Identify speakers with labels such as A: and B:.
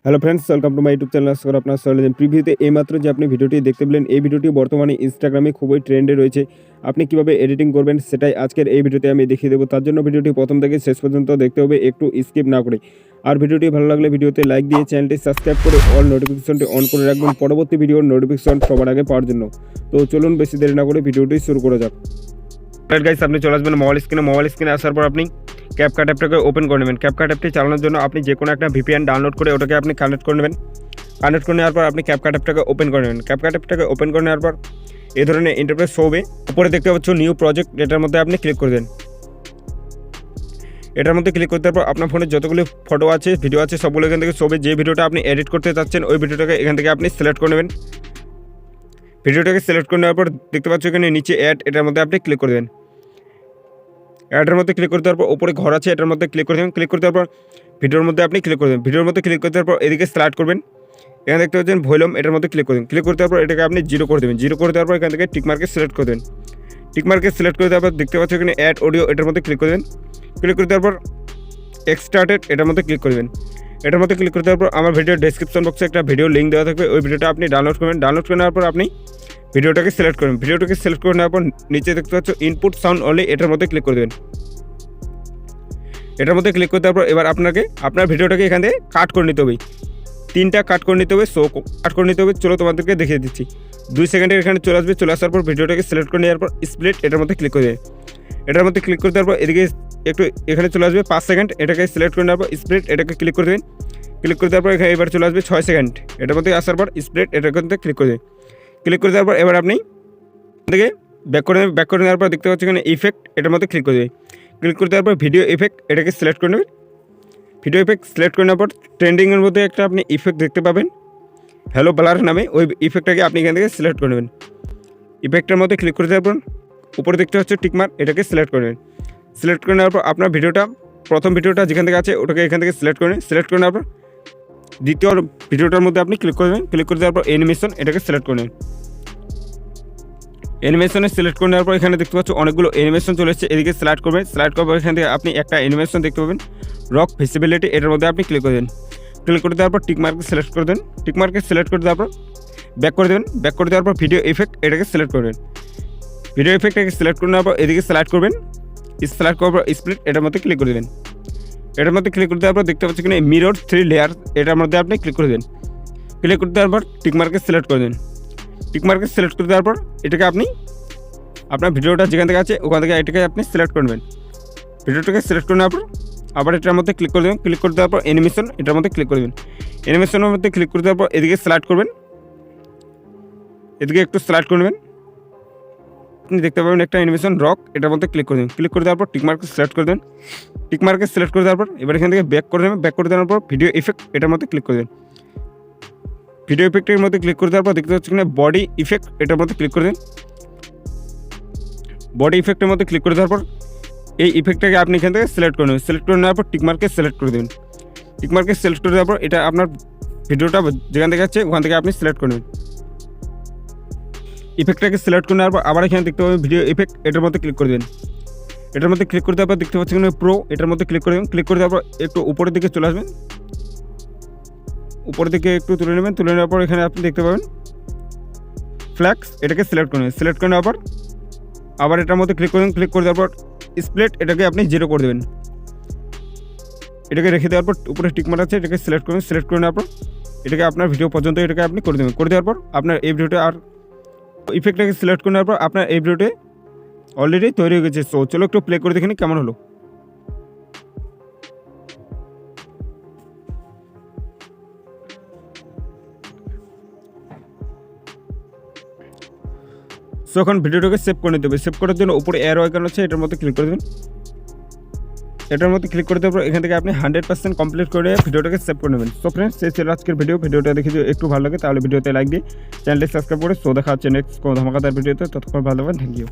A: Hello friends, welcome to my YouTube channel. আজকে আপনার চলে প্রিভিউতে এইমাত্র যে আপনি ভিডিওটি দেখতে পেলেন, এই ভিডিওটি বর্তমানে ইনস্টাগ্রামে খুবই ট্রেন্ডে রয়েছে। আপনি কিভাবে এডিটিং করবেন সেটাই আজকের এই ভিডিওতে আমি দেখিয়ে দেবো। তার জন্য ভিডিওটি প্রথম থেকে শেষ পর্যন্ত দেখতে হবে, একটু স্কিপ না করে। আর ভিডিওটি ভালো লাগলে ভিডিওতে লাইক দিয়ে চ্যানেলটি সাবস্ক্রাইব করে অল নোটিফিকেশনটি অন করে রাখবেন পরবর্তী ভিডিওর নোটিফিকেশন সবার আগে পাওয়ার জন্য। তো চলুন বেশি দেরি না করে ভিডিওটি শুরু করা যাক। গাইস, আপনি চলে আসবেন মোবাইল স্ক্রিনে আসার পর আপনি ক্যাপকাট অ্যাপটাকে ওপেন করে নেবেন। ক্যাপকাট অ্যাপটি চালানোর জন্য আপনি যে কোনো একটা ভিপিএন ডাউনলোড করে ওটাকে আপনি কানেক্ট করে নেবেন। কানেক্ট করে নেওয়ার পর আপনি ক্যাপকাট অ্যাপটাকে ওপেন করে নেবেন। ক্যাপকাট অ্যাপটাকে ওপেন করে নেওয়ার পর এই ধরনের ইন্টারফেস হবে। উপরে দেখতে পাচ্ছ নিউ প্রজেক্ট, এটার মধ্যে আপনি ক্লিক করে দেন। এটার মধ্যে ক্লিক করতে পর আপনার ফোনে যতগুলো ফটো আছে, ভিডিও আছে, সবগুলো এখান থেকে শোবে। যে ভিডিওটা আপনি এডিট করতে চাচ্ছেন ওই ভিডিওটাকে এখান থেকে আপনি সিলেক্ট করে নেবেন। ভিডিওটাকে সিলেক্ট করে নেওয়ার পর দেখতে পাচ্ছ এখানে নিচে অ্যাড, এটার মধ্যে আপনি ক্লিক করে দেন। অ্যাডের মধ্যে ক্লিক করে দেওয়ার পর উপরে ঘর আছে, এটার মধ্যে ক্লিক করে দেবেন। ক্লিক করে দেওয়ার পর ভিডিওর মধ্যে আপনি ক্লিক করে দেবেন। ভিডিওর মধ্যে ক্লিক করে দেওয়ার পর এদিকে স্লাইড করবেন। এখানে দেখতে পাচ্ছেন ভলিউম, এটার মধ্যে ক্লিক করে দেবেন। ক্লিক করে দেওয়ার পর এটাকে আপনি 0 করে দেবেন। 0 করে দেওয়ার পর এখান থেকে টিকমার্কে সিলেক্ট করে দেবেন। টিকমার্কে সিলেক্ট করে দেওয়ার পর দেখতে পাচ্ছেন এখানে অ্যাড অডিও, এটার মধ্যে ক্লিক করে দেবেন। ক্লিক করে দেওয়ার পর এক্সট্রাক্টেড, এটার মধ্যে ক্লিক করবেন। এটার মধ্যে ক্লিক করে দেওয়ার পর আমার ভিডিওর ডেসক্রিপশন বক্সে একটা ভিডিও লিঙ্ক দেওয়া থাকবে, ওই ভিডিওটা আপনি ডাউনলোড করবেন। ডাউনলোড করে নেওয়ার পর আপনি ভিডিওটাকে সিলেক্ট করবেন। ভিডিওটাকে সিলেক্ট করে নেওয়ার পর নিচে দেখতে পাচ্ছ ইনপুট সাউন্ড অনলি, এটার মধ্যে ক্লিক করে দেবেন। এটার মধ্যে ক্লিক করে দেওয়ার পর এবার আপনাকে আপনার ভিডিওটাকে এখান থেকে কাট করে নিতে হবে। 3টা কাট করে নিতে হবে, কাট করে নিতে হবে। চলো তোমাদেরকে দেখিয়ে দিচ্ছি। 2 সেকেন্ডের এখানে চলে আসবে। চলে আসার পর ভিডিওটাকে সিলেক্ট করে নেওয়ার পর স্প্লিট, এটার মধ্যে ক্লিক করে দেবেন। এটার মধ্যে ক্লিক করে দেওয়ার পর এদিকে একটু এখানে চলে আসবে 5 সেকেন্ড, এটাকে সিলেক্ট করে নেওয়ার পর স্প্লিট, এটাকে ক্লিক করে দেবেন। ক্লিক করে দেওয়ার পর এখানে এবার চলে আসবে 6 সেকেন্ড, এটার মধ্যে আসার পর স্প্লিট, এটার মধ্যে ক্লিক করে দেবেন। ক্লিক করে দেওয়ার পর এবার আপনি থেকে ব্যাক করে নেওয়ার পর দেখতে পাচ্ছেন এখানে ইফেক্ট, এটার মধ্যে ক্লিক করে দেবেন। ক্লিক করে দেওয়ার পর ভিডিও ইফেক্ট, এটাকে সিলেক্ট করে নেবেন। ভিডিও ইফেক্ট সিলেক্ট করে নেওয়ার পর ট্রেন্ডিংয়ের মধ্যে একটা আপনি ইফেক্ট দেখতে পাবেন হ্যালো ব্লার নামে, ওই ইফেক্টটাকে আপনি এখান থেকে সিলেক্ট করে নেবেন। ইফেক্টের মধ্যে ক্লিক করে দেওয়ার পর উপরে দেখতে হচ্ছে টিকমার্ক, এটাকে সিলেক্ট করে নেবেন। সিলেক্ট করে নেওয়ার পর আপনার ভিডিওটা প্রথম ভিডিওটা যেখান থেকে আছে ওটাকে এখান থেকে সিলেক্ট করে নেবেন। সিলেক্ট করে নেওয়ার পর দ্বিতীয় ভিডিওটার মধ্যে আপনি ক্লিক করে নেবেন। ক্লিক করে দেওয়ার পর অ্যানিমেশন, এটাকে সিলেক্ট করে নেবেন। অ্যানিমেশনে সিলেক্ট করে নেওয়ার পর এখানে দেখতে পাচ্ছ অনেকগুলো অ্যানিমেশন চলে এসেছে, এদিকে স্লাইড করবেন। স্লাইড করার পর এখান থেকে আপনি একটা অ্যানিমেশন দেখতে পাবেন রক ভিজিবিলিটি, এটার মধ্যে আপনি ক্লিক করে দেন। ক্লিক করে দেওয়ার পর টিকমার্কে সিলেক্ট করে দেন। টিকমার্কে সিলেক্ট করে দেওয়ার পর ব্যাক করে দেবেন। ব্যাক করে দেওয়ার পর ভিডিও ইফেক্ট, এটাকে সিলেক্ট করবেন। ভিডিও ইফেক্টটাকে সিলেক্ট করে নেওয়ার পর এদিকে স্লাইড করবেন। স্লাইড করার পর স্প্লিট, এটার মধ্যে ক্লিক করে দেবেন। এটার মধ্যে ক্লিক করে দেওয়ার পর দেখতে পাচ্ছেন এখানে মিরর 3 লেয়ার, এটার মধ্যে আপনি ক্লিক করে দেন। ক্লিক করে দেওয়ার পর টিকমার্কে সিলেক্ট করে দেন। টিকমার্কে সিলেক্ট করে দেওয়ার পর এটাকে আপনি আপনার ভিডিওটা যেখান থেকে আছে ওখান থেকে এটাকে আপনি সিলেক্ট করবেন। ভিডিওটাকে সিলেক্ট করে নেওয়ার পর আবার এটার মধ্যে ক্লিক করে দেবেন। ক্লিক করে দেওয়ার পর অ্যানিমেশন, এটার মধ্যে ক্লিক করে দেবেন। অ্যানিমেশনের মধ্যে ক্লিক করে দেওয়ার পর এদিকে স্লাইড করবেন, এদিকে একটু স্লাইড করে নেবেন। আপনি দেখতে পাবেন একটা অ্যানিমেশন রক, এটার মধ্যে ক্লিক করে দেবেন। ক্লিক করে দেওয়ার পর টিকমার্কে সিলেক্ট করে দেন। টিকমার্কে সিলেক্ট করে দেওয়ার পর এবার এখান থেকে ব্যাক করে দেবেন। ব্যাক করে দেওয়ার পর ভিডিও ইফেক্ট, এটার মধ্যে ক্লিক করে দেন। ভিডিও ইফেক্টের মধ্যে ক্লিক করে দেওয়ার পর দেখতে পাচ্ছেন এখানে বডি ইফেক্ট, এটার মধ্যে ক্লিক করে দেন। বডি ইফেক্টের মধ্যে ক্লিক করে দেওয়ার পর এই ইফেক্টটাকে আপনি এখান থেকে সিলেক্ট করে নেবেন। সিলেক্ট করে নেওয়ার পর টিকমার্কে সিলেক্ট করে দেবেন। টিকমার্কে সিলেক্ট করে দেওয়ার পর এটা আপনার ভিডিওটা যেখান থেকে আছে ওখান থেকে আপনি সিলেক্ট করে নেবেন। ইফেক্টটাকে সিলেক্ট করে নেওয়ার পর আবার এখানে দেখতে পাবেন ভিডিও ইফেক্ট, এটার মধ্যে ক্লিক করে দেবেন। এটার মধ্যে ক্লিক করে দেওয়ার পর দেখতে পাচ্ছেন প্রো, এটার মধ্যে ক্লিক করে দেবেন। ক্লিক করে দেওয়ার পর একটু উপরের দিকে চলে আসবেন, উপরের দিকে একটু তুলে নেবেন। তুলে নেওয়ার পর এখানে আপনি দেখতে পাবেন ফ্ল্যাক্স, এটাকে সিলেক্ট করে নেবেন। সিলেক্ট করে নেওয়ার পর আবার এটার মধ্যে ক্লিক করবেন। ক্লিক করে দেওয়ার পর স্প্লিট, এটাকে আপনি 0 করে দেবেন। এটাকে রেখে দেওয়ার পর উপরে টিকমার্ক আছে, এটাকে সিলেক্ট করবেন। সিলেক্ট করে নেওয়ার পর এটাকে আপনার ভিডিও পর্যন্ত এটাকে আপনি করে দেবেন। করে দেওয়ার পর আপনার এই ভিডিওটা আর ইফেক্টটাকে সিলেক্ট করে নেওয়ার পর আপনার এই ভিডিওটা অলরেডি তৈরি হয়ে গেছে। সো চলো একটু প্লে করে দেখে নিই কেমন হলো। সো এখন ভিডিওটাকে সেভ করে নিতে হবে। সেভ করার জন্য উপরে অ্যারো আইকন আছে, এটার মধ্যে ক্লিক করে দেবেন। এটার মধ্যে ক্লিক করে দেওয়ার পর এখান থেকে আপনি 100% কমপ্লিট করে ভিডিওটাকে সেভ করে নেবেন। সো ফ্রেন্ডস, এই ছিল আজকের ভিডিওটা দেখে যদি একটু ভালো লাগে তাহলে ভিডিওতে লাইক দিয়ে চ্যানেলটি সাবস্ক্রাইব করে। সো দেখা হচ্ছে নেক্সট কোনো ধামাকাদার ভিডিওতে। ততক্ষণ ভালো থাকবেন। Thank you.